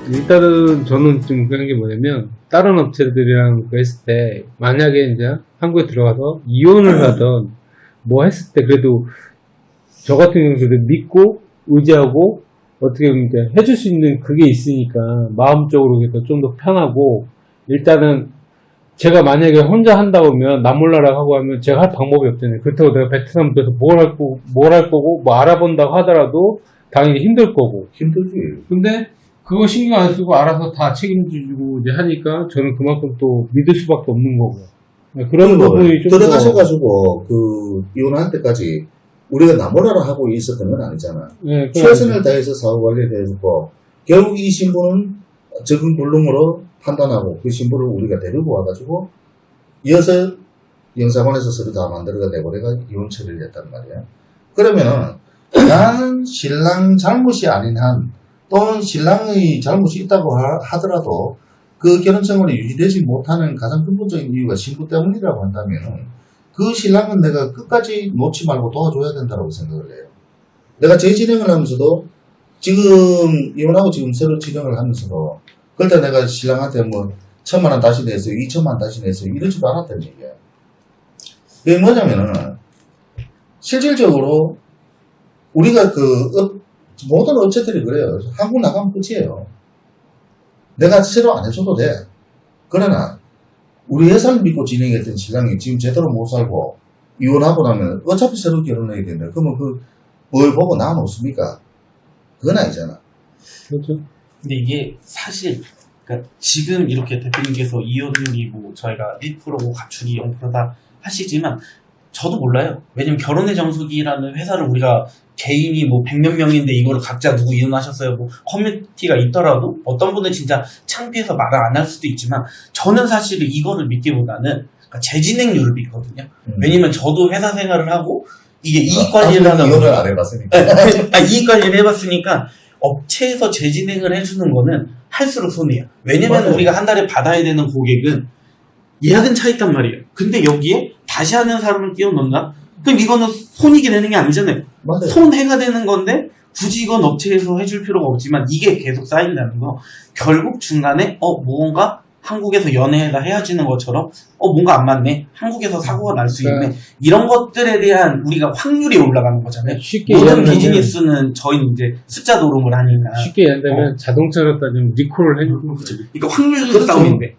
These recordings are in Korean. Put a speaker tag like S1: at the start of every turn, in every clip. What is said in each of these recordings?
S1: 일단은 저는 좀 그런 게 뭐냐면 다른 업체들이랑 했을 때 만약에 이제 한국에 들어가서 이혼을 하던 뭐 했을 때 그래도 저 같은 경우는 그래도 믿고 의지하고 어떻게 보면 이제 해줄 수 있는 그게 있으니까 마음적으로 좀 더 편하고 일단은 제가 만약에 혼자 한다고 하면 나 몰라라 하고 하면 제가 할 방법이 없잖아요. 그렇다고 내가 베트남 가서 뭘 할 거고 뭐 알아본다고 하더라도 당연히 힘들 거고
S2: 힘들지.
S1: 근데 그거 신경 안 쓰고 알아서 다 책임지고 이제 하니까 저는 그만큼 또 믿을 수밖에 없는 거고 그런 부분이 좀
S2: 들어가셔가지고 그 이혼할 때까지 우리가 나몰라라 하고 있었던 건 아니잖아.
S1: 네,
S2: 최선을 다해서 사후 관리에 대해서 결국 이 신부는 적응 불능으로 판단하고 그 신부를 우리가 데리고 와가지고 이어서 영사관에서 서류 다 만들어가 내버려가 이혼 처리를 했단 말이야. 그러면은 나는 신랑 잘못이 아닌 한 또는 신랑의 잘못이 있다고 하더라도 그 결혼생활이 유지되지 못하는 가장 근본적인 이유가 신부 때문이라고 한다면은 그 신랑은 내가 끝까지 놓지 말고 도와줘야 된다고 생각을 해요. 내가 재진행을 하면서도 지금 이혼하고 지금 새로 진행을 하면서도 그럴 때 내가 신랑한테 뭐 1,000만 원 다시 내세요, 2,000만 원 다시 내세요 이러지도 않았다는 얘기야. 그게 뭐냐면은 실질적으로 우리가 모든 업체들이 그래요. 한국 나가면 끝이에요. 내가 새로 안 해줘도 돼. 그러나 우리 회사를 믿고 진행했던 신랑이 지금 제대로 못 살고 이혼하고 나면 어차피 새로 결혼해야 된다. 그러면 뭘 보고 나눠놓습니까? 그건 아니잖아.
S1: 그렇죠.
S3: 근데 이게 사실 그러니까 지금 이렇게 대표님께서 이혼율이 뭐 저희가 1%고 가축이 0%다 하시지만 저도 몰라요. 왜냐면 결혼의 정석이라는 회사를 우리가 개인이 뭐 100몇 명인데 이거를 각자 누구 이혼하셨어요 뭐 커뮤니티가 있더라도 어떤 분은 진짜 창피해서 말을 안 할 수도 있지만 저는 사실 이거를 믿기보다는 그러니까 재진행률을 믿거든요. 왜냐면 저도 회사 생활을 하고 이게 이익 관리를 하는
S2: 이혼을 안 해봤으니까.
S3: 이익 관리를 해봤으니까 업체에서 재진행을 해주는 거는 할수록 손해요. 왜냐면
S2: 맞아요.
S3: 우리가 한 달에 받아야 되는 고객은 예약은 차 있단 말이에요. 근데 여기에 다시 하는 사람을 끼워 넣나? 그럼 이거는 손익이 되는 게 아니잖아요.
S2: 맞아요.
S3: 손해가 되는 건데 굳이 이건 업체에서 해줄 필요가 없지만 이게 계속 쌓인다는 거 결국 중간에 뭔가 한국에서 연애가 헤어지는 것처럼 뭔가 안 맞네 한국에서 사고가 날 수 있네 이런 것들에 대한 우리가 확률이 올라가는 거잖아요.
S1: 쉽게
S3: 모든
S1: 얘기하면
S3: 비즈니스는 저희는 이제 숫자 노름을 하니까
S1: 쉽게 얘기한다면 자동차로 따지면 리콜을 해주는 거죠.
S3: 그러니까 확률
S2: 그렇죠.
S3: 싸움인데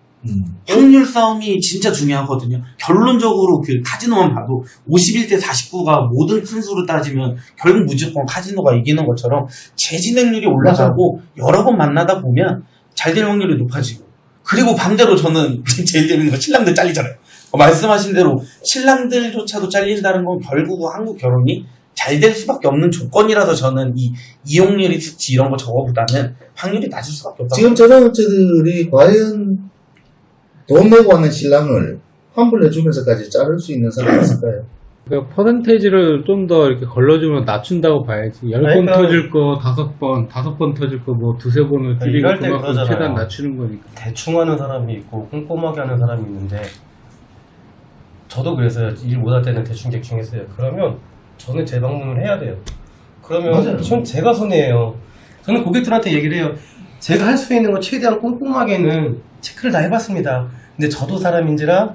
S3: 확률 싸움이 진짜 중요하거든요. 결론적으로 그 카지노만 봐도 51대 49가 모든 큰 수를 따지면 결국 무조건 카지노가 이기는 것처럼 재진행률이 올라가고 여러 번 만나다 보면 잘 될 확률이 높아지고 그리고 반대로 저는 제일 재밌는 건 신랑들 잘리잖아요. 말씀하신 대로 신랑들조차도 잘린다는 건 결국 한국 결혼이 잘 될 수밖에 없는 조건이라서 저는 이 이용률이 수치 이런 거 저거보다는 확률이 낮을 수밖에 없다고
S2: 지금 저장업체들이 과연 돈 내고 하는 신랑을 환불해주면서까지 자를 수 있는 사람이 있을까요?
S1: 그러니까 퍼센테이지를 좀 더 이렇게 걸러주면 낮춘다고 봐야지. 10번
S4: 그러니까
S1: 터질 거 5번 터질 거 뭐 2-3번을 줄이고
S4: 이럴 때
S1: 그만큼
S4: 그러잖아요.
S1: 최대한 낮추는 거니까.
S4: 대충 하는 사람이 있고 꼼꼼하게 하는 사람이 있는데 저도 그래서요. 일 못할 때는 대충 했어요. 그러면 저는 재방문을 해야 돼요. 그러면
S2: 맞아요.
S4: 전 제가 손해예요. 저는 고객들한테 얘기를 해요. 제가 할 수 있는 거 최대한 꼼꼼하게는 체크를 다 해봤습니다. 근데 저도 사람인지라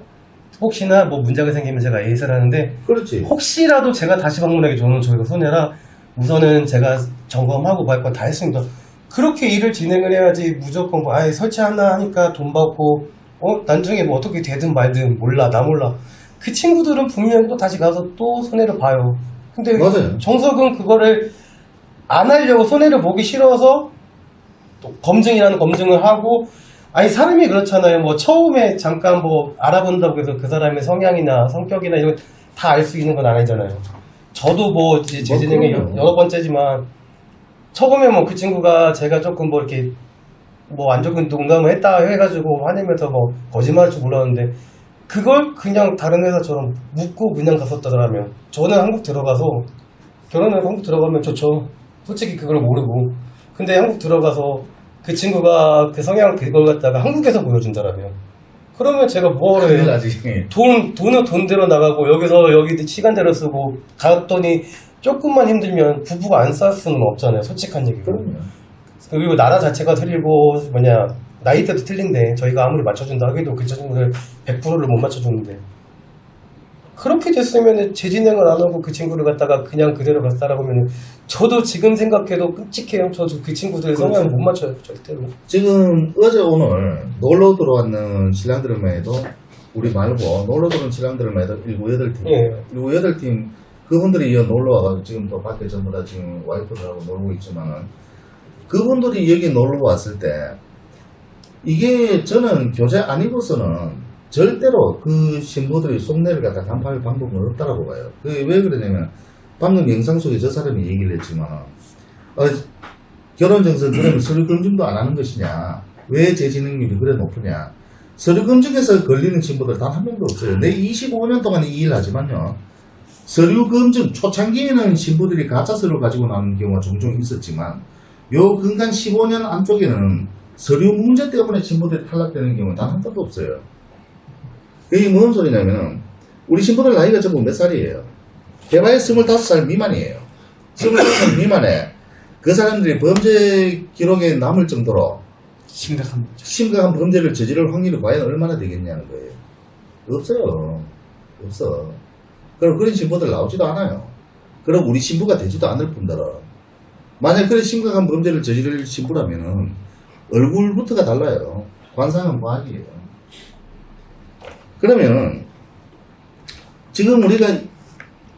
S4: 혹시나 뭐 문제가 생기면 제가 예의를 하는데
S2: 그렇지.
S4: 혹시라도 제가 다시 방문하기 저는 저희가 손해라 우선은 제가 점검하고 할 건 다 했습니다. 그렇게 일을 진행을 해야지 무조건 뭐 설치하나 하니까 돈 받고 나중에 뭐 어떻게 되든 말든 몰라 나 몰라 그 친구들은 분명히 또 다시 가서 또 손해를 봐요. 근데
S2: 맞아요.
S4: 정석은 그거를 안 하려고 손해를 보기 싫어서 또 검증이라는 검증을 하고 사람이 그렇잖아요. 뭐 처음에 잠깐 뭐 알아본다고 해서 그 사람의 성향이나 성격이나 이런 다 알 수 있는 건 아니잖아요. 저도 뭐 이제 제 진행에
S2: 그럼요.
S4: 여러 번째지만 처음에 뭐 그 친구가 제가 조금 뭐 이렇게 뭐 안 좋은 농담을 했다 해가지고 화내면서 뭐 거짓말할 줄 몰랐는데 그걸 그냥 다른 회사처럼 묻고 그냥 갔었더라면 저는 한국 들어가서 결혼해서 한국 들어가면 좋죠. 솔직히 그걸 모르고 근데 한국 들어가서 그 친구가 그 성향 그걸 갖다가 한국에서 보여준다라면 그러면 제가 뭐를
S2: 큰일
S4: 해요?
S2: 나지.
S4: 돈은 돈대로 나가고 여기 시간대로 쓰고 갔더니 조금만 힘들면 부부가 안 싸울 수는 없잖아요. 솔직한 얘기고.
S2: 그럼요.
S4: 그리고 나라 자체가 틀리고 나이대도 틀린데 저희가 아무리 맞춰준다 하기도 그 친구들 100%를 못 맞춰주는데 그렇게 됐으면 재진행을 안 하고 그 친구를 갖다가 그냥 그대로 갔다라고 하면 저도 지금 생각해도 끔찍해요. 저도 그 친구들 성향을 못 맞춰요. 절대로.
S2: 지금 어제 오늘 놀러 들어왔는 신랑들만 해도 우리 말고 놀러 들어온 신랑들만 해도 7, 8팀
S4: 예.
S2: 7, 8팀 그분들이 놀러 와가지고 지금 또 밖에 전부 다 지금 와이프들하고 놀고 있지만은 그분들이 여기 놀러 왔을 때 이게 저는 교재 안 입어서는 절대로 그 신부들이 속내를 갖다 간파할 방법은 없다라고 봐요. 그게 왜 그러냐면 방금 영상 속에 저 사람이 얘기를 했지만 결혼증서 그러면 서류 검증도 안 하는 것이냐, 왜 재진행률이 그래 높으냐. 서류 검증에서 걸리는 신부들 단 한 명도 없어요. 내 25년 동안 이 일을 하지만요, 서류 검증 초창기에는 신부들이 가짜 서류를 가지고 나오는 경우가 종종 있었지만 요 근간 15년 안쪽에는 서류 문제 때문에 신부들이 탈락되는 경우는 단 한 번도 없어요. 이게 무슨 소리냐면은 우리 신부들 나이가 전부 몇 살이에요? 개바에 25살 미만이에요. 25살 미만에 그 사람들이 범죄 기록에 남을 정도로 심각한 범죄를 저지를 확률이 과연 얼마나 되겠냐는 거예요. 없어요. 없어. 그럼 그런 신부들 나오지도 않아요. 그럼 우리 신부가 되지도 않을 뿐더러 만약 그런 심각한 범죄를 저지를 신부라면은 얼굴부터가 달라요. 관상은 과학이에요. 그러면 지금 우리가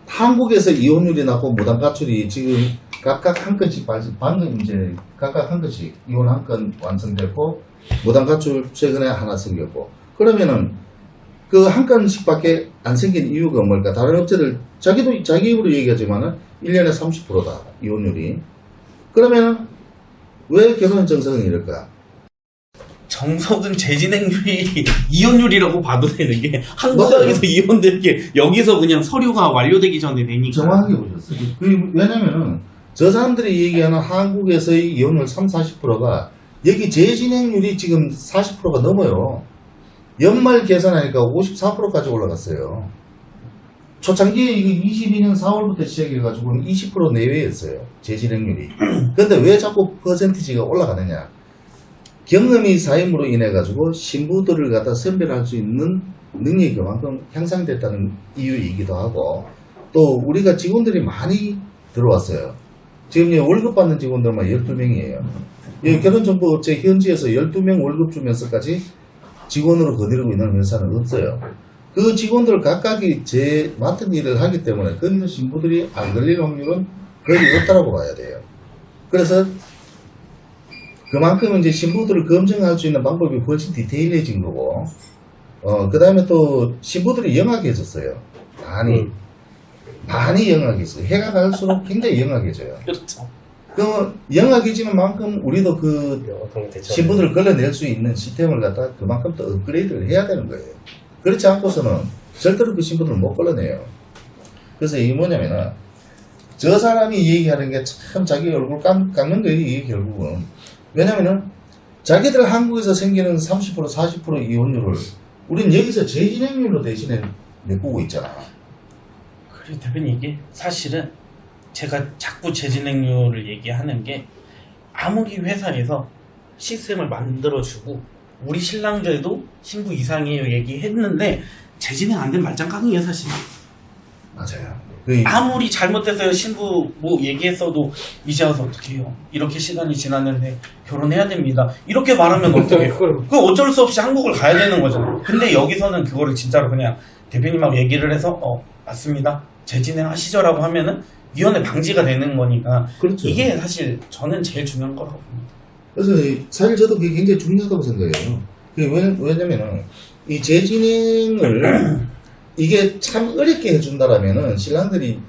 S2: 한국에서 이혼율이 낮고 무단 가출이 지금 각각 한 건씩 방금 이제 각각 한 건씩 이혼 한 건 완성됐고 무단 가출 최근에 하나 생겼고 그러면은 그 한 건씩밖에 안 생긴 이유가 뭘까? 다른 업체들 자기도 자기 입으로 얘기하지만은 1년에 30%다 이혼율이. 그러면 왜 결혼 정석은 이럴까?
S3: 정석은 재진행률이 이혼율이라고 봐도 되는 게 한국에서 이혼된 게 여기서 그냥 서류가 완료되기 전에 되니까.
S2: 정확하게 보셨어요. 왜냐면은 저 사람들이 얘기하는 한국에서의 이혼율 30-40%가 여기 재진행률이 지금 40%가 넘어요. 연말 계산하니까 54%까지 올라갔어요. 초창기에 이거 22년 4월부터 시작해가지고 20% 내외였어요. 재진행률이. 근데 왜 자꾸 퍼센티지가 올라가느냐? 경험이 쌓임으로 인해가지고 신부들을 갖다 선별할 수 있는 능력이 그만큼 향상됐다는 이유이기도 하고 또 우리가 직원들이 많이 들어왔어요. 지금 월급 받는 직원들만 12명이에요. 결혼정보업체 현지에서 12명 월급 주면서까지 직원으로 거느리고 있는 회사는 없어요. 그 직원들 각각이 제 맡은 일을 하기 때문에 거기서 신부들이 안 걸릴 확률은 거의 없다라고 봐야 돼요. 그래서 그만큼 이제 신부들을 검증할 수 있는 방법이 훨씬 디테일해진 거고, 그 다음에 또 신부들이 영악해졌어요. 많이 영악해졌어요. 해가 갈수록 굉장히 영악해져요.
S3: 그렇죠.
S2: 그 영악해지는 만큼 우리도 그 신부들을 걸러낼 수 있는 시스템을 갖다 그만큼 또 업그레이드를 해야 되는 거예요. 그렇지 않고서는 절대로 그 신부들을 못 걸러내요. 그래서 이게 뭐냐면은 저 사람이 얘기하는 게 참 자기 얼굴 깎는 거예요. 이게 결국은. 왜냐면은 자기들 한국에서 생기는 30% 40% 이혼율을 우린 여기서 재진행률로 대신에 메꾸고 있잖아.
S3: 그리고 대표님 이게 사실은 제가 자꾸 재진행률을 얘기하는 게 아무리 회사에서 시스템을 만들어주고 우리 신랑들도 신부 이상이에요 얘기했는데 재진행 안 된 말짱깡이에요 사실.
S2: 맞아요.
S3: 아무리 잘못해서 신부 뭐 얘기했어도 이제 와서 어떻게 해요? 이렇게 시간이 지났는데 결혼해야 됩니다. 이렇게 말하면 어떻게 해요? 그 어쩔 수 없이 한국을 가야 되는 거잖아요. 근데 여기서는 그거를 진짜로 그냥 대표님하고 얘기를 해서 맞습니다. 재진행 하시죠라고 하면은 위헌의 방지가 되는 거니까
S2: 그렇죠.
S3: 이게 사실 저는 제일 중요한 거라고 봅니다.
S2: 그래서 사실 저도 그게 굉장히 중요하다고 생각해요. 왜냐면은 이 재진행을 이게 참 어렵게 해준다라면은 신랑들이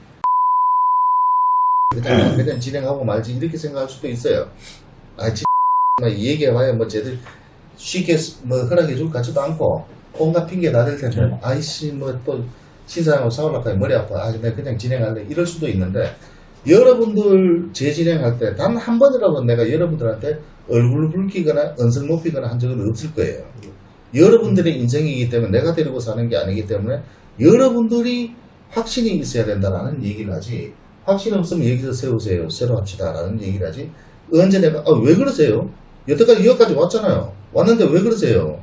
S2: 그냥 진행하고 말지 이렇게 생각할 수도 있어요. 이 얘기해봐야 뭐 쟤들 쉽게 뭐 허락해줄 것 같지도 않고 온갖 핑계 다 될 텐데 아이씨 뭐 또 신사하고 싸우려고 머리 아파 내가 그냥 진행할래 이럴 수도 있는데 여러분들 재진행할 때 단 한 번이라도 내가 여러분들한테 얼굴 붉히거나 언성 높이거나 한 적은 없을 거예요. 여러분들의 인생이기 때문에 내가 데리고 사는 게 아니기 때문에 여러분들이 확신이 있어야 된다라는 얘기를 하지 확신 없으면 여기서 세우세요 새로 합시다 라는 얘기를 하지 언제 내가 왜 그러세요? 여기까지 왔잖아요. 왔는데 왜 그러세요?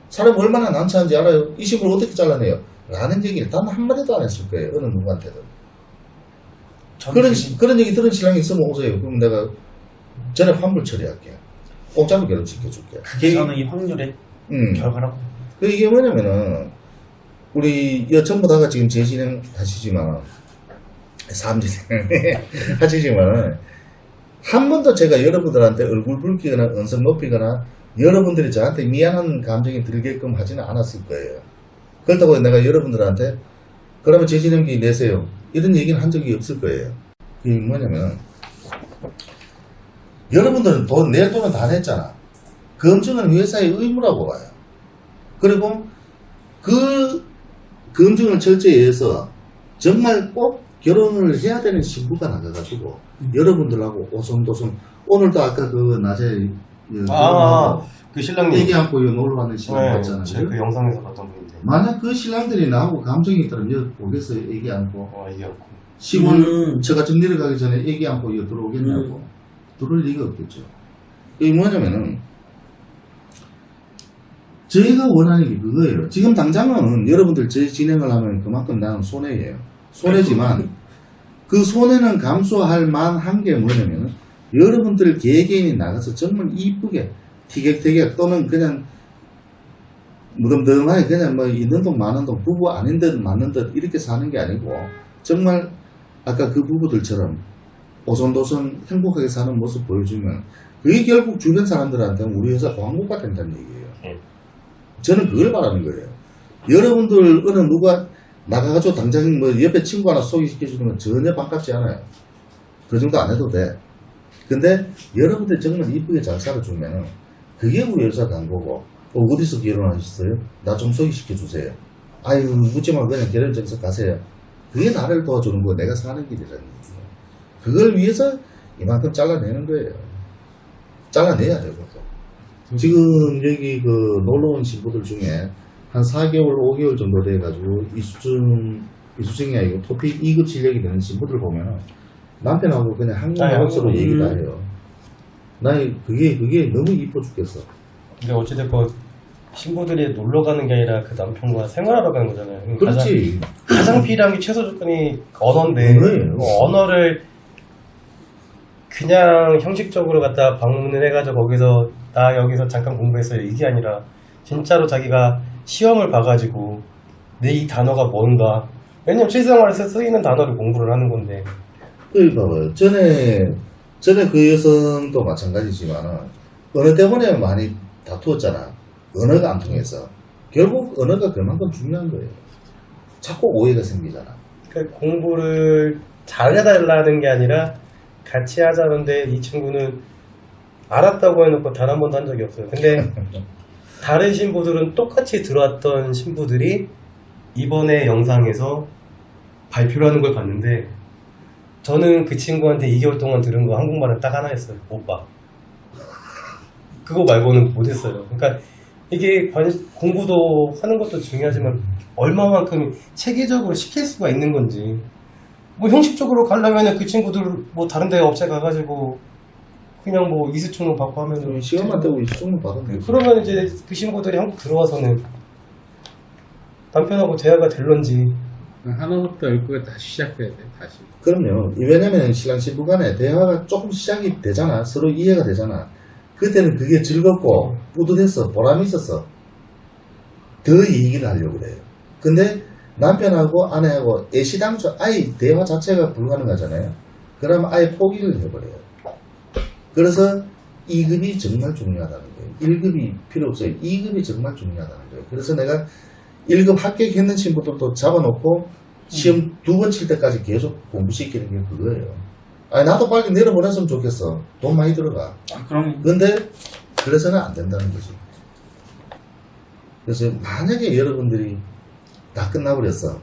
S2: 사람 얼마나 난처한지 알아요? 이 신부를 어떻게 잘라내요? 라는 얘기를 단 한마디도 안 했을 거예요. 어느 누구한테도. 그런 얘기 들은 신랑이 있으면 오세요. 그럼 내가 전에 환불 처리할게요. 공짜로 결혼시켜줄게요.
S3: 그게 저는 이 확률의 결과라고.
S2: 이게 뭐냐면은, 우리, 전부 다가 지금 재진행 하시지만, 삼진행 하시지만, 한 번도 제가 여러분들한테 얼굴 붉히거나 언성 높이거나, 여러분들이 저한테 미안한 감정이 들게끔 하지는 않았을 거예요. 그렇다고 내가 여러분들한테, 그러면 재진행비 내세요. 이런 얘기는 한 적이 없을 거예요. 이게 뭐냐면, 여러분들은 내 돈은 다 냈잖아. 검증은 회사의 의무라고 봐요. 그리고 그 검증을 철저히 해서 정말 꼭 결혼을 해야 되는 신부가 나가가지고 여러분들하고 오손도손 오늘도 아까 그 낮에
S4: 그 신랑님.
S2: 애기 안고 놀러 가는 신랑 봤잖아요.
S4: 제가 그 영상에서 봤던 분인데.
S2: 만약 그 신랑들이 나하고 감정이 있다면 여기 보겠어요. 애기 안고
S4: 얘기하고.
S2: 시골 저같이 내려가기 전에 애기 안고 여기 들어오겠냐고. 들어올 리가 없겠죠. 이게 뭐냐면은 저희가 원하는 게 그거예요. 지금 당장은 여러분들 저희 진행을 하면 그만큼 나는 손해예요. 손해지만 그 손해는 감수할 만한 게 뭐냐면 여러분들 개개인이 나가서 정말 이쁘게 티격태격 또는 그냥 무덤덤하게 그냥 뭐 있는 돈 많은 돈 부부 아닌 듯 맞는 듯 이렇게 사는 게 아니고 정말 아까 그 부부들처럼 오손도손 행복하게 사는 모습 보여주면 그게 결국 주변 사람들한테는 우리 회사 광고가 된다는 얘기예요. 저는 그걸 바라는 거예요. 여러분들 어느 누가 나가가지고 당장 뭐 옆에 친구 하나 소개시켜주는 건 전혀 반갑지 않아요. 그 정도 안 해도 돼. 근데 여러분들 정말 이쁘게 잘 살아주면 그게 우리 회사 광고고 어디서 결혼하셨어요? 나 좀 소개시켜주세요. 아유 묻지 말고 그냥 결혼증서 가세요. 그게 나를 도와주는 거고 내가 사는 길이라는 얘기예요. 그걸 위해서 이만큼 잘라내는 거예요. 잘라내야 되고. 지금 여기 그 놀러온 신부들 중에 한 4개월, 5개월 정도 돼가지고 이수증이 아니고 토픽 2급 실력이 되는 신부들 보면 남편하고 그냥 한국어로 얘기 다 해요. 나 그게 너무 이뻐 죽겠어.
S4: 근데 어찌됐건 신부들이 놀러 가는 게 아니라 그 남편과 생활하러 가는 거잖아요.
S2: 그렇지.
S4: 가장 필요한 게 최소 조건이 언어인데
S2: 언어예요.
S4: 언어를 그냥 형식적으로 갖다 방문을 해가지고 거기서 나 여기서 잠깐 공부했어요 이게 아니라 진짜로 자기가 시험을 봐가지고 내 이 단어가 뭔가 왜냐면 실생활에서 쓰이는 단어를 공부를 하는 건데
S2: 봐봐요. 전에 그 여성도 마찬가지지만 어느 때문에 많이 다투었잖아. 언어가 안 통해서. 결국 언어가 그만큼 중요한 거예요. 자꾸 오해가 생기잖아.
S4: 그러니까 공부를 잘해달라는 게 아니라 같이 하자는데 이 친구는 알았다고 해놓고 단 한 번도 한 적이 없어요. 근데 다른 신부들은 똑같이 들어왔던 신부들이 이번에 영상에서 발표를 하는 걸 봤는데 저는 그 친구한테 2개월 동안 들은 거 한국말은 딱 하나 했어요. 오빠. 그거 말고는 못했어요. 그러니까 이게 공부도 하는 것도 중요하지만 얼마만큼 체계적으로 시킬 수가 있는 건지 뭐 형식적으로 가려면 그 친구들 뭐 다른 데 업체 가가지고 그냥 뭐 이수증을 받고 하면은
S2: 시간만 되고 이수증을 받으면 되지.
S4: 그러면 이제 그 신부들이 한국 들어와서는 남편하고 대화가 될런지
S1: 하나부터 열거가 다시 시작해야 돼. 다시.
S2: 그럼요. 왜냐면 신랑 신부 간에 대화가 조금 시작이 되잖아. 서로 이해가 되잖아. 그때는 그게 즐겁고 뿌듯했어. 보람이 있었어. 더 얘기를 하려고 그래요. 근데 남편하고 아내하고 애시당초 아예 대화 자체가 불가능하잖아요. 그러면 아예 포기를 해버려요. 그래서 2급이 정말 중요하다는 거예요. 1급이 필요 없어요. 2급이 정말 중요하다는 거예요. 그래서 내가 1급 합격했는 친구들도 잡아놓고 시험 2번 칠 때까지 계속 공부시키는 게 그거예요. 아니 나도 빨리 내려보냈으면 좋겠어. 돈 많이 들어가.
S3: 그럼
S2: 근데 그래서는 안 된다는 거지. 그래서 만약에 여러분들이 다 끝나버렸어.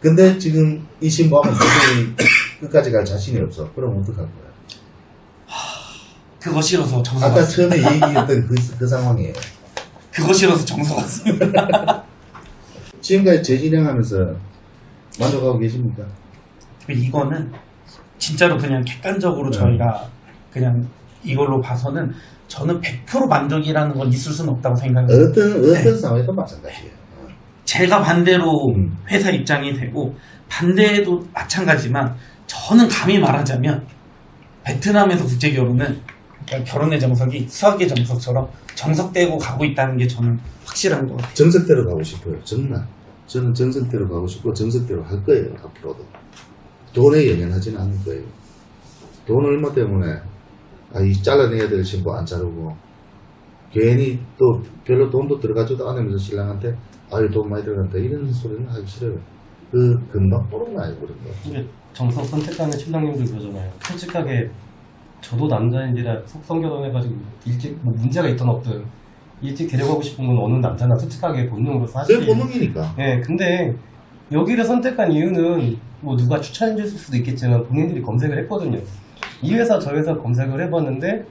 S2: 근데 지금 이 신부하면 도저히 끝까지 갈 자신이 없어. 그럼 어떡할 거야?
S3: 그거 싫어서 정서
S2: 아까
S3: 갔습니다.
S2: 처음에 얘기했던 그 상황이에요.
S3: 그거 싫어서 정서 갔습니다.
S2: 지금까지 재진행하면서 만족하고 계십니까?
S3: 이거는 진짜로 그냥 객관적으로 저희가 그냥 이걸로 봐서는 저는 100% 만족이라는 건 있을 수는 없다고 생각해요.
S2: 어떤 상황에도 마찬가지예요.
S3: 제가 반대로
S2: 음.
S3: 회사 입장이 되고 반대도 마찬가지지만 저는 감히 말하자면 베트남에서 국제 결혼은 결혼의 정석이 수학의 정석처럼 정석되고 가고 있다는 게 저는 확실한 것 같아요.
S2: 정석대로 가고 싶어요. 정말. 저는 정석대로 가고 싶고 정석대로 할 거예요. 앞으로도. 돈에 연연하지는 않을 거예요. 돈 얼마 때문에 이 잘라내야 될 신부 안 자르고 괜히 또 별로 돈도 들어가지도 않으면서 신랑한테 아유 돈 많이 들어간다 이런 소리는 하기 싫어요. 그 금방 보는 거 아니고 그런 거.
S4: 근데 정석 선택하는 신랑님들 그러잖아요. 솔직하게 저도 남자인지라 속성 결혼해가지고 일찍 뭐 문제가 있든 없든 일찍 데려가고 싶은 건 어느 남자나 솔직하게 본능으로 사실.
S2: 그게 본능이니까.
S4: 네, 근데 여기를 선택한 이유는 뭐 누가 추천해 줄 수도 있겠지만 본인들이 검색을 했거든요. 이 회사 저 회사 검색을 해봤는데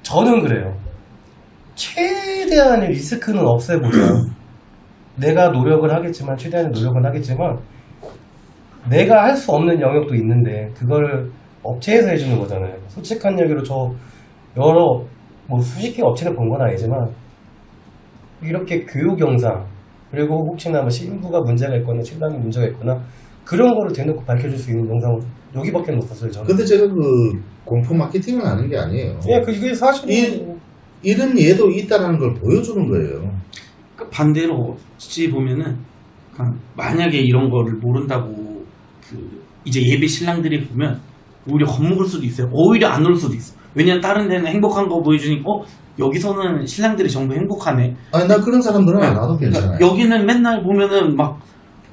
S4: 저는 그래요. 최대한의 리스크는 없애보자. 내가 노력을 하겠지만 최대한의 노력은 하겠지만 내가 할 수 없는 영역도 있는데 그걸 업체에서 해주는 거잖아요. 솔직한 얘기로 저 여러 뭐 수십 개 업체를 본 건 아니지만 이렇게 교육 영상 그리고 혹시나 뭐 신부가 문제가 있거나 신랑이 문제가 있거나 그런 거를 대놓고 밝혀줄 수 있는 영상은 여기밖에 못 봤어요 저는.
S2: 근데 제가 그 공포 마케팅을 하는 게 아니에요.
S4: 예, 이게 사실
S2: 이런 예도 있다는 걸 보여주는 거예요.
S3: 그 반대로 어찌 보면은 만약에 이런 거를 모른다고 이제 예비 신랑들이 보면 오히려 겁먹을 수도 있어요. 오히려 안 올 수도 있어. 왜냐면 다른 데는 행복한 거 보여주니까 여기서는 신랑들이 전부 행복하네.
S2: 아니 나 그런 사람들은 안 와도 괜찮아요.
S3: 여기는 맨날 보면은 막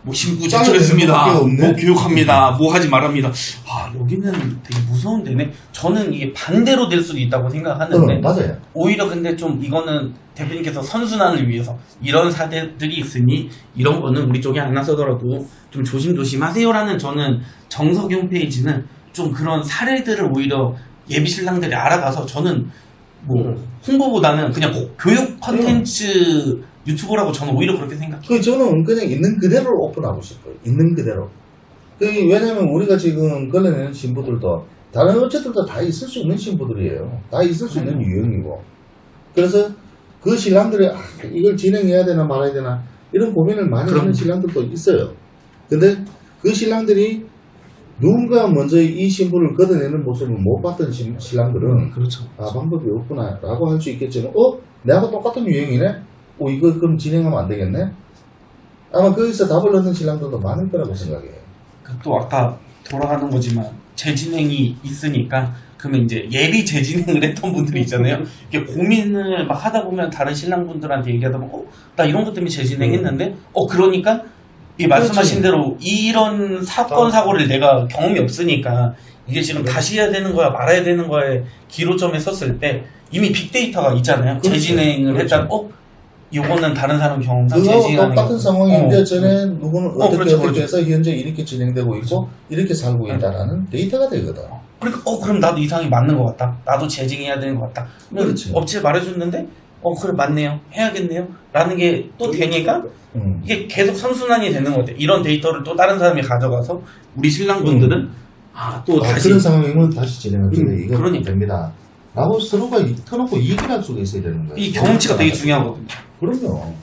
S3: 뭐 신부
S2: 잘라내는
S3: 제출했습니다.
S2: 것밖에 없네.
S3: 뭐 교육합니다. 뭐 하지 말합니다. 아 여기는 되게 무서운 데네. 저는 이게 반대로 될 수도 있다고 생각하는데
S2: 맞아요.
S3: 오히려 근데 좀 이거는 대표님께서 선순환을 위해서 이런 사례들이 있으니 이런 거는 우리 쪽에 안 나서더라도 좀 조심조심하세요라는 저는 정석 홈페이지는 좀 그런 사례들을 오히려 예비 신랑들이 알아가서 저는 뭐 홍보보다는 그냥 교육 컨텐츠 유튜버라고 저는 오히려 그렇게 생각해요.
S2: 저는 그냥 있는 그대로 오픈하고 싶어요. 있는 그대로. 왜냐면 우리가 지금 걸러내는 신부들도 다른 업체들도 다 있을 수 있는 신부들이에요. 다 있을 수 있는 유형이고. 그래서 그 신랑들이 이걸 진행해야 되나 말아야 되나 이런 고민을 많이 하는 신랑들도 있어요. 근데 그 신랑들이 누군가 먼저 이 신부를 걷어내는 모습을 못 봤던 신랑들은
S3: 그렇죠.
S2: 방법이 없구나 라고 할 수 있겠지만 내하고 똑같은 유형이네? 이거 그럼 진행하면 안 되겠네? 아마 거기서 답을 얻는 신랑들도 많을 거라고 생각해요.
S3: 또 아까 돌아가는 거지만 재진행이 있으니까 그러면 이제 예비 재진행을 했던 분들이 있잖아요. 이게 고민을 막 하다 보면 다른 신랑분들한테 얘기하다 보면 나 이런 것 때문에 재진행했는데 그러니까 이 말씀하신 대로 이런 사건 사고를 내가 경험이 없으니까 이게 지금 다시 해야 되는 거야 말아야 되는 거에 기로점에 섰을 때 이미 빅데이터가 있잖아요. 재진행을 했다. 요거는 다른 사람 경험상
S2: 그거
S3: 재진행하는
S2: 똑같은 상황인데 전에
S3: 음.
S2: 누구는 어떻게
S3: 그렇죠,
S2: 어떻게
S3: 그렇죠.
S2: 해서 현재 이렇게 진행되고 있고 이렇게 살고 있다라는 데이터가 되거든.
S3: 그러니까 그럼 나도 이상이 맞는 것 같다. 나도 재직해야 되는 것 같다. 그러면
S2: 그렇지.
S3: 업체에 말해줬는데 그래 맞네요. 해야겠네요. 라는 게 또 되니까 이게 계속 선순환이 되는 것 같아요. 이런 데이터를 또 다른 사람이 가져가서 우리 신랑분들은 또 다시
S2: 그런 상황이면 다시 진행을 이거
S3: 그러니까.
S2: 됩니다. 라고 서로가 터놓고 얘기를 할 수가 있어야 되는 거예요.
S3: 이 경험치가 되게 중요하거든요.
S2: 그럼요.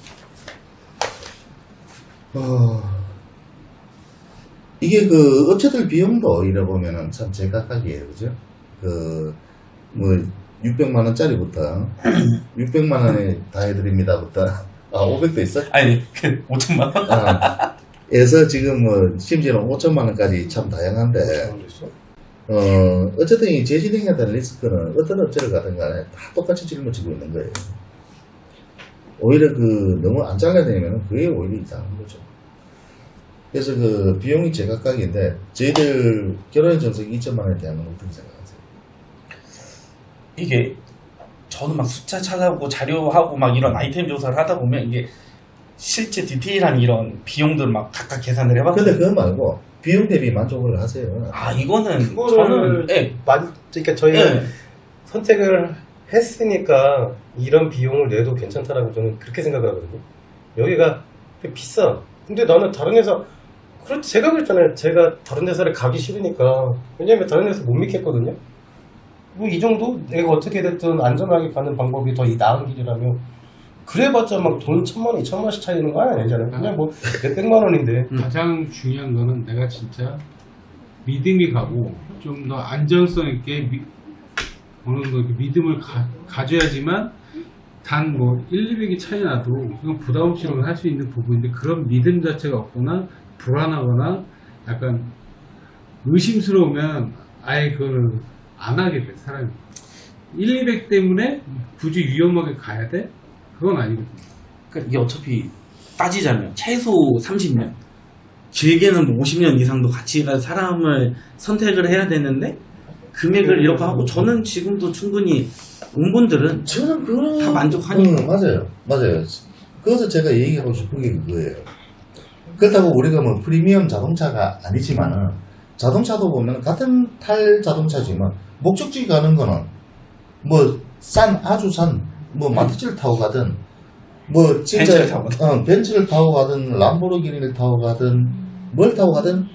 S2: 이게 그 업체들 비용도 이래 보면은 참 제각각이에요, 그죠? 600만 원짜리부터 600만 원에 다 해드립니다부터 500도 있어?
S3: 아니 5천만 원?
S2: 에서 지금 심지어는 5천만 원까지 참 다양한데 어쨌든 이 재진행에 대한 리스크는 어떤 업체를 가든 간에 다 똑같이 짊어지고 있는 거예요. 오히려 너무 안 잘라내면 그게 오히려 이상한 거죠. 그래서 비용이 제각각인데 저희들 결혼 정석 2천만 원에 대한 건 어떻게 생각하세요?
S3: 이게 저는 막 숫자 찾아보고 자료하고 막 이런 아이템 조사를 하다 보면 이게 실제 디테일한 이런 비용들 막 각각 계산을 해봤거든요.
S2: 근데 그거 말고 비용 대비 만족을 하세요.
S3: 이거는
S4: 그거를
S3: 저는
S4: 그러니까 저희가 선택을 했으니까 이런 비용을 내도 괜찮다라고 저는 그렇게 생각을 하거든요. 여기가 비싸. 근데 나는 다른 회사 그렇지 제가 그랬잖아요. 제가 다른 회사를 가기 싫으니까 왜냐면 다른 회사 못 믿겠거든요. 뭐 이 정도 내가 어떻게 됐든 안전하게 가는 방법이 더 나은 길이라면 그래봤자 막 돈 1,000만 원, 2,000만 원씩 차이는 거 아니잖아요. 그냥 뭐 몇백만 원인데.
S1: 가장 중요한 거는 내가 진짜 믿음이 가고 좀 더 안정성 있게 어느 정도 이렇게 믿음을 가져야지만 단 뭐 1, 200이 차이 나도 그건 부담 없이 할 수 있는 부분인데 그런 믿음 자체가 없거나 불안하거나 약간 의심스러우면 아예 그걸 안 하게 돼 사람이. 1, 200 때문에 굳이 위험하게 가야 돼? 그건 아니거든.
S3: 그러니까 이게 어차피 따지자면 최소 30년, 길게는 뭐 50년 이상도 같이 갈 사람을 선택을 해야 되는데 금액을 이렇게 하고 저는 지금도 충분히 운분들은
S2: 저는 그런
S3: 다 만족하니까.
S2: 맞아요. 그래서 제가 얘기하고 싶은 게 그거예요. 그렇다고 우리가 뭐 프리미엄 자동차가 아니지만은 자동차도 보면 같은 탈 자동차지만 목적지 가는 거는 뭐 아주 싼 뭐 마트지를 타고 가든 뭐 진짜
S3: 벤츠를 타고 가든.
S2: 벤츠를 타고 가든 람보르기니를 타고 가든 뭘 타고 가든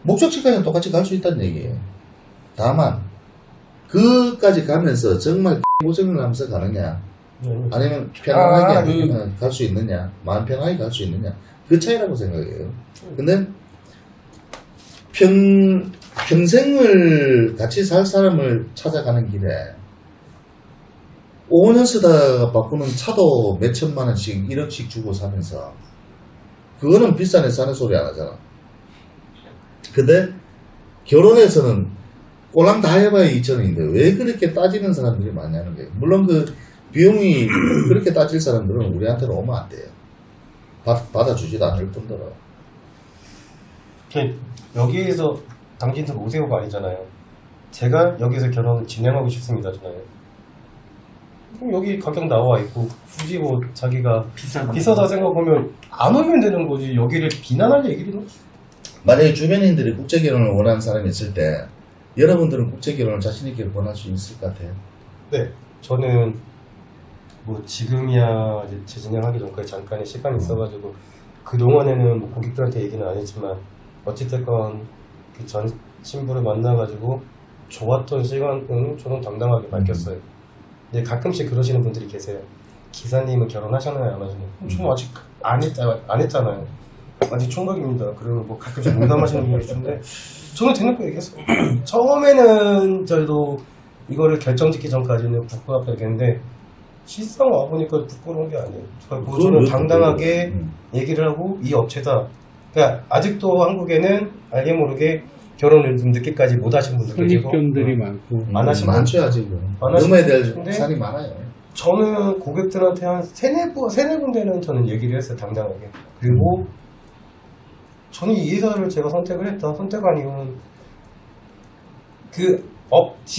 S2: 목적지까지는 똑같이 갈 수 있다는 얘기예요. 다만 그까지 가면서 정말 고생을 하면서 가느냐 아니면 편안하게 갈 수 있느냐 마음 편하게 갈 수 있느냐 그 차이라고 생각해요. 근데 평생을 같이 살 사람을 찾아가는 길에 5년 쓰다가 바꾸는 차도 몇 천만 원씩 1억씩 주고 사면서 그거는 비싸네 싸네 소리 안 하잖아. 근데 결혼해서는 꼴랑 다 해봐야 2천원인데 왜 그렇게 따지는 사람들이 많냐는 거예요. 물론 그 비용이 그렇게 따질 사람들은 우리한테는 오면 안 돼요. 받아주지도 않을 뿐더러.
S4: 여기에서 당신들 오세요가 아니잖아요. 제가 여기서 결혼을 진행하고 싶습니다잖아요. 그럼 여기 가격 나와 있고 굳이 뭐 자기가 비싸다 생각하면 안 오면 되는 거지. 여기를 비난할 얘기는
S2: 만약에 주변인들이 국제결혼을 원하는 사람이 있을 때 여러분들은 국제결혼을 자신있게 권할 수 있을 것 같아요?
S4: 네, 저는 뭐 지금이야 이제 재진행하기 전까지 잠깐의 시간이 있어가지고 그 동안에는 뭐 고객들한테 얘기는 안 했지만 어찌됐건 그 전 신부를 만나가지고 좋았던 시간은 저는 당당하게 밝혔어요. 근데 가끔씩 그러시는 분들이 계세요. 기사님은 결혼하셨나요? 안 하셨나요? 저는 아직 안 했잖아요. 아직 총각입니다. 그리고 뭐 가끔씩 농담하시는 분들이 있는데 저는 대놓고 얘기했어요. 처음에는 저희도 이거를 결정짓기 전까지는 부끄럽다겠는데 실상 와보니까 부끄러운 게 아니에요. 저는 당당하게 얘기를 하고 이 업체다. 그러니까 아직도 한국에는 알게 모르게 결혼을 좀 늦게까지 못 하신 분들 계시고
S1: 선입견들이 많고
S4: 안 하신
S2: 많죠 아직은.
S4: 안 하신
S2: 넘어야 될
S4: 분인데
S2: 산이 많아요.
S4: 저는 고객들한테 한 세네 군데는 저는 얘기를 했어요. 당당하게. 그리고 저는 이 회사를 제가 선택을 했다. 선택한 이유는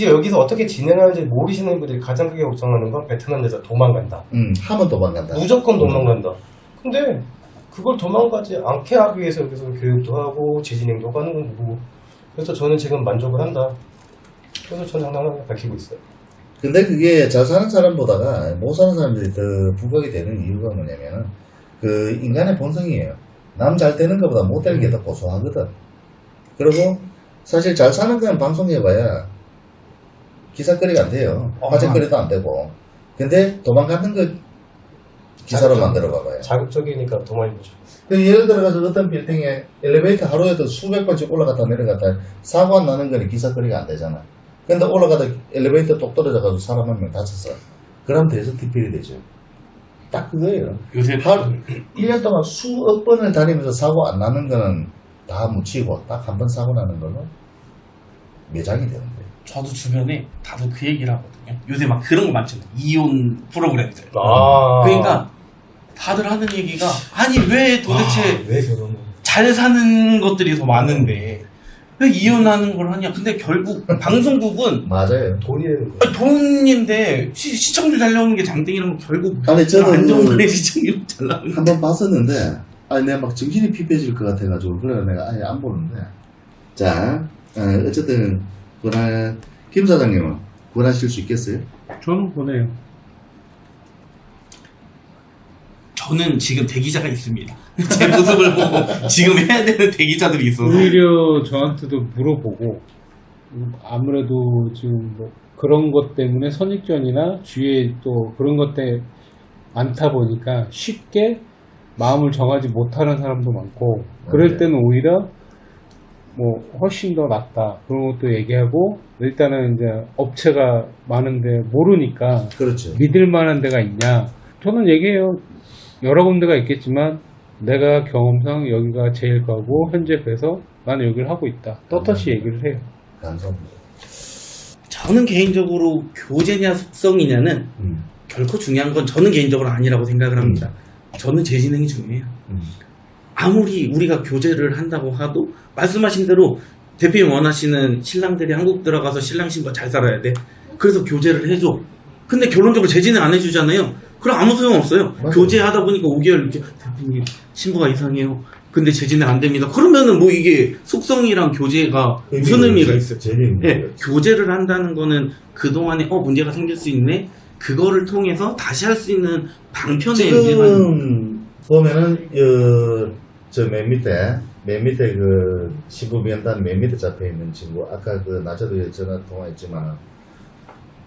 S4: 여기서 어떻게 진행하는지 모르시는 분들이 가장 크게 걱정하는 건 베트남 여자 도망간다.
S2: 하면 도망간다.
S4: 무조건 도망간다. 근데 그걸 도망가지 않게 하기 위해서 여기서 교육도 하고 재진행도 하는 거고. 그래서 저는 지금 만족을 한다. 그래서 저는 당당하게 밝히고 있어요.
S2: 근데 그게 잘 사는 사람보다가 못 사는 사람들이 더 부각이 되는 이유가 뭐냐면은 그 인간의 본성이에요. 남 잘 되는 것보다 못 되는 게 더 고소하거든. 그리고 사실 잘 사는 건 방송해봐야 기사거리가 안 돼요. 화제거리도 안 되고. 근데 도망가는 거 기사로 만들어 봐봐요.
S4: 자극적이니까 도망이죠.
S2: 예를 들어서 어떤 빌딩에 엘리베이터 하루에도 수백 번씩 올라갔다 내려갔다 사고 안 나는 거는 기사거리가 안 되잖아. 근데 올라가다 엘리베이터 똑 떨어져가지고 사람 한 명 다쳤어. 그럼 대서특필이 되죠. 딱 그거예요.
S3: 요새
S2: 1년 동안 수억 번을 다니면서 사고 안 나는 거는 다 묻히고 딱 한 번 사고 나는 거는 매장이 되는 거예요.
S3: 저도 주변에 다들 그 얘기를 하거든요. 요새 막 그런 거 많잖아요. 이혼 프로그램들. 그러니까 다들 하는 얘기가 아니 왜 도대체
S4: 왜 결혼을?
S3: 잘 사는 것들이 더 많은데 왜 이혼하는 걸 하냐. 근데 결국 방송국은
S2: 맞아요.
S4: 돈이 되는 거예요.
S3: 돈인데 시청률 잘 나오는 게 장땡이라면 결국
S2: 아니 저는
S3: 안정만의 시청률 잘 나오는 게
S2: 한번 봤었는데 아니 내가 막 정신이 피폐해질 것 같아가지고 그래 내가 아예 안 보는데 자 어쨌든 김 사장님은 권하실 수 있겠어요?
S1: 저는 보내요.
S3: 저는 지금 대기자가 있습니다. 제 모습을 보고 지금 해야 되는 대기자들이 있어서
S1: 오히려 저한테도 물어보고 아무래도 지금 뭐 그런 것 때문에 선입견이나 주위에 또 그런 것 때문에 많다 보니까 쉽게 마음을 정하지 못하는 사람도 많고, 그럴
S2: 맞아요.
S1: 때는 오히려 뭐 훨씬 더 낫다 그런 것도 얘기하고, 일단은 이제 업체가 많은데 모르니까
S2: 그렇죠.
S1: 믿을 만한 데가 있냐, 저는 얘기해요. 여러 군데가 있겠지만 내가 경험상 여기가 제일 가고, 현재 그래서 나는 여기를 하고 있다 떳떳이 얘기를 해요.
S2: 감사합니다.
S3: 저는 개인적으로 교재냐 속성이냐는 결코 중요한 건 저는 개인적으로 아니라고 생각을 합니다. 저는 재진행이 중요해요. 아무리 우리가 교제를 한다고 하도 말씀하신 대로 대표님 원하시는 신랑들이 한국 들어가서 신랑 신부 잘 살아야 돼. 그래서 교제를 해줘. 근데 결론적으로 재진행 안 해주잖아요. 그럼 아무 소용 없어요.
S2: 맞아요.
S3: 교제하다 보니까 5개월 이렇게 대표님 신부가 이상해요. 근데 재진행 안 됩니다. 그러면은 뭐 이게 속성이랑 교제가 무슨 의미가 있어요? 네, 교제를 한다는 거는 그동안에 문제가 생길 수 있네. 그거를 통해서 다시 할 수 있는 방편의 의미만.
S2: 지금 보면은 저 맨 밑에 그 신부 면담 맨 밑에 잡혀 있는 친구, 아까 그 낮에도 전화 통화했지만,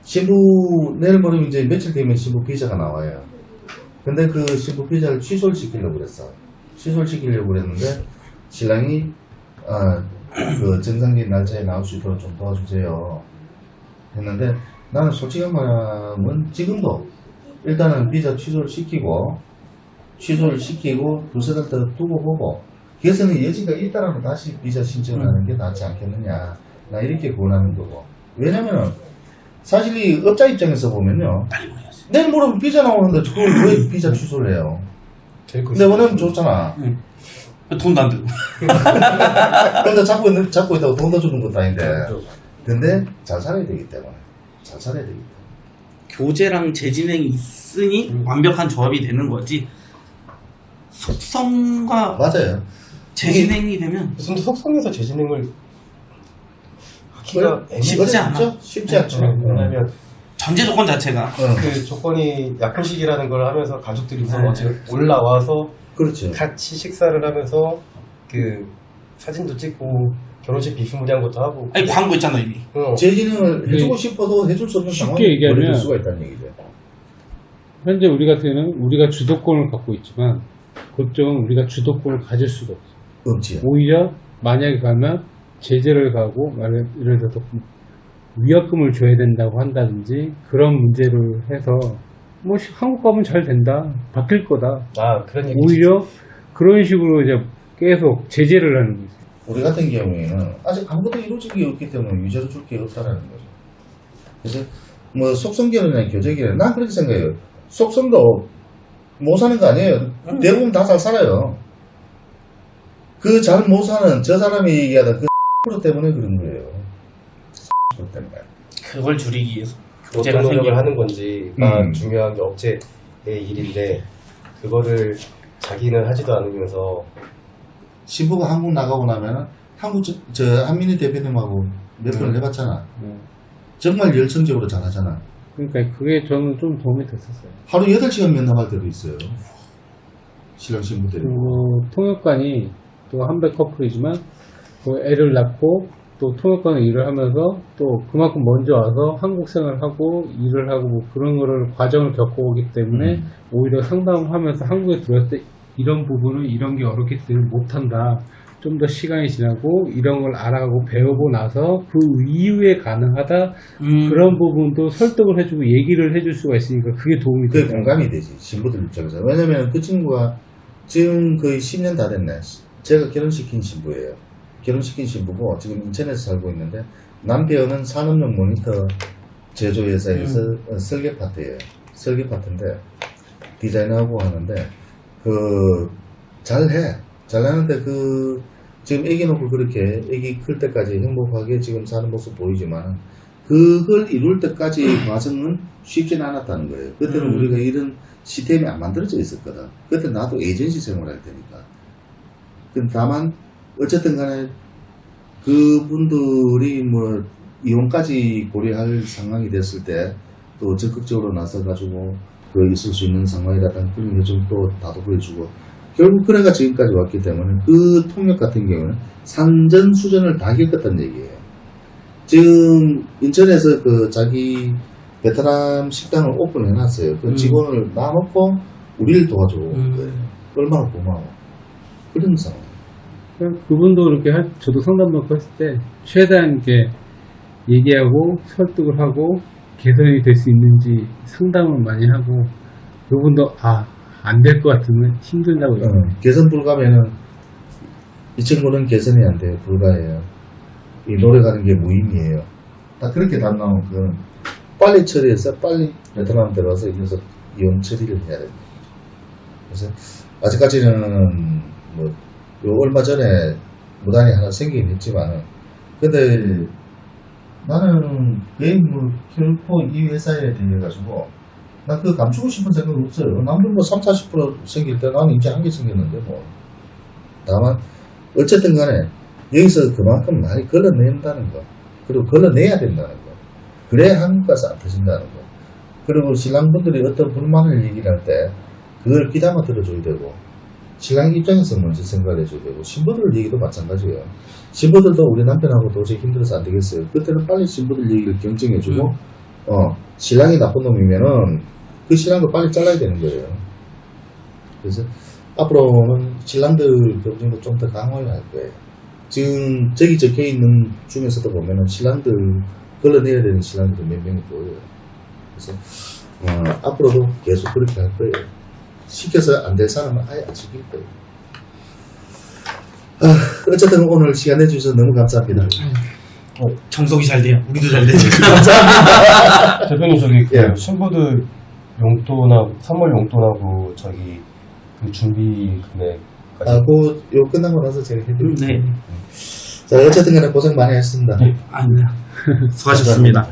S2: 신부 내일 모레 이제 며칠 뒤면 신부 비자가 나와요. 근데 그 신부 비자를 취소를 시키려고 그랬어. 취소를 시키려고 그랬는데 신랑이 그 정상적인 날짜에 나올 수 있도록 좀 도와주세요 했는데, 나는 솔직한 말하면 지금도 일단은 비자 취소를 시키고 두세 달 더 두고 보고 개선의 여지가 있다라면 다시 비자 신청을 하는 게 낫지 않겠느냐, 나 이렇게 권하는 거고. 왜냐면은 사실 이 업자 입장에서 보면요, 내일 모레 비자 나오는데 그걸 왜 비자 취소를 해요? 근데 원하면 좋잖아.
S3: 돈도 안 들고.
S2: 근데 잡고 있다고 돈 더 주는 것도 아닌데. 근데 잘 살아야 되기 때문에.
S3: 교제랑 재진행이 있으니 완벽한 조합이 되는 거지. 속성과
S2: 맞아요.
S3: 재진행이 되면
S4: 무슨 속성에서 재진행을 하기가
S3: 쉽지 않아.
S2: 쉽지 않죠.
S4: 왜냐면
S3: 전제 조건 자체가
S4: 그 조건이 약혼식이라는 걸 하면서 가족들이 우선 어찌 올라와서
S2: 그렇죠.
S4: 같이 식사를 하면서 그 사진도 찍고 결혼식 비스무리한 것도 하고.
S3: 아니 광고 있잖아 이미.
S2: 재진행을 해주고 싶어도 해줄 수 없는
S1: 쉽게
S2: 상황이
S1: 얘기하면
S2: 벌어질 수가 있다는 얘기죠.
S1: 현재 우리 같은 경우는 우리가 주도권을 갖고 있지만 그쪽은 우리가 주도권을 가질 수가 없어.
S2: 없지요.
S1: 오히려 만약에 가면 제재를 가고, 예를 들어서 위약금을 줘야 된다고 한다든지 그런 문제를 해서 뭐 한국 가면 잘 된다, 바뀔 거다,
S4: 그런 얘기.
S1: 오히려 그런 식으로 이제 계속 제재를 하는 거죠.
S2: 우리 같은 경우에는 아직 아무것도 이루어진 게 없기 때문에 위자료 줄 게 없다라는 거죠. 그래서 뭐 속성결이나 교제결, 난 그렇게 생각해요. 속성도 못 사는 거 아니에요. 대부분 다 잘 살아요. 그 잘 못 사는 저 사람이 얘기하던 그 때문에 그런 거예요. 때문에.
S3: 그걸 줄이기 위해서
S4: 어떤
S3: 교제가
S4: 노력을
S3: 생기고.
S4: 하는 건지가 중요한 게 업체의 일인데, 그거를 자기는 하지도 않으면서.
S2: 신부가 한국 나가고 나면은 한국 저 한민희 대표님하고 몇 번을 해봤잖아. 정말 열성적으로 잘하잖아.
S1: 그러니까 그게 저는 좀 도움이 됐었어요.
S2: 하루 8시간 면담할 때도 있어요. 신랑 신부들이.
S1: 그리고 통역관이 또 한백 커플이지만 또 애를 낳고 또 통역관을 일을 하면서 또 그만큼 먼저 와서 한국 생활하고 일을 하고 뭐 그런 거를 과정을 겪어오기 때문에 오히려 상담하면서 한국에 들어왔을 때 이런 부분은 이런 게 어렵기 때문에 못한다. 좀 더 시간이 지나고 이런 걸 알아가고 배우고 나서 그 이후에 가능하다. 그런 부분도 설득을 해주고 얘기를 해줄 수가 있으니까 그게 도움이
S2: 그게
S1: 돼요.
S2: 공감이 되지, 신부들 입장에서. 왜냐면 그 친구가 지금 거의 10년 다 됐네. 제가 결혼시킨 신부예요. 결혼시킨 신부고 지금 인천에서 살고 있는데, 남편은 산업용 모니터 제조회사에서 설계 파트예요. 설계 파트인데 디자인하고 하는데 잘하는데 지금 애기 놓고 그렇게 애기 클 때까지 행복하게 지금 사는 모습 보이지만 그걸 이룰 때까지 과정은 쉽지는 않았다는 거예요. 그때는 우리가 이런 시스템이 안 만들어져 있었거든. 그때 나도 에이전시 생활할 테니까. 다만 어쨌든 간에 그분들이 뭐 이혼까지 고려할 상황이 됐을 때 또 적극적으로 나서가지고 있을 수 있는 상황이라든가 그런 게 좀 또 다독여주고, 결국 그래가 지금까지 왔기 때문에 그 통역 같은 경우는 산전수전을 다 겪었다는 얘기예요. 지금 인천에서 그 자기 베트남 식당을 오픈해놨어요. 그 직원을 놔놓고 우리를 도와주고 온 거예요. 얼마나 고마워. 그런 상황.
S1: 그분도 그렇게 저도 상담받고 했을 때 최대한 이렇게 얘기하고 설득을 하고 개선이 될 수 있는지 상담을 많이 하고 그분도 안 될 것 같으면 힘들다고 얘기해요.
S2: 개선 불가면은 이 친구는 개선이 안 돼요. 불가해요. 이 노력하는 게 무의미해요. 딱 그렇게 답 나오면 그거는 빨리 처리해서 빨리 베트남 들어가서 이어서 이혼 처리를 해야 됩니다. 그래서 아직까지는 뭐 요 얼마 전에 무단이 하나 생기긴 했지만은 근데 나는 게임을 결코 이 회사에 대해 가지고 난 그거 감추고 싶은 생각 없어요. 남들 뭐 30-40% 생길 때 나는 이제 한 개 생겼는데 뭐 다만 어쨌든 간에 여기서 그만큼 많이 걸러낸다는 거 그리고 걸러내야 된다는 거 그래야 한국가서 안 터진다는 거 그리고 신랑분들이 어떤 불만을 얘기를 할 때 그걸 귀담아 들어줘야 되고 신랑 입장에서 먼저 생각을 해줘야 되고 신부들 얘기도 마찬가지예요. 신부들도 우리 남편하고 도저히 힘들어서 안 되겠어요. 그때는 빨리 신부들 얘기를 경청해주고 신랑이 나쁜 놈이면은 그 신랑도 빨리 잘라야 되는 거예요. 그래서 앞으로는 신랑들 경쟁도 좀 더 강화해야 할 거예요. 지금 저기 적혀 있는 중에서도 보면은 신랑들 걸러내야 되는 신랑들이 몇 명이 보여요. 그래서 앞으로도 계속 그렇게 할 거예요. 시켜서 안 될 사람은 아예 안 시킬 거예요. 어쨌든 오늘 시간 내주셔서 너무 감사합니다.
S3: 정석이 잘 돼요. 우리도 잘 되죠.
S4: 대표님 저기 그
S2: 예.
S4: 신부들 용돈하고 선물 용돈하고 저기 그 준비 금액까지
S2: 요 끝나고 나서 제가 해드릴게요.
S3: 네.
S2: 자, 어쨌든 간에 고생 많이 했습니다.
S3: 아닙니다. 수고하셨습니다.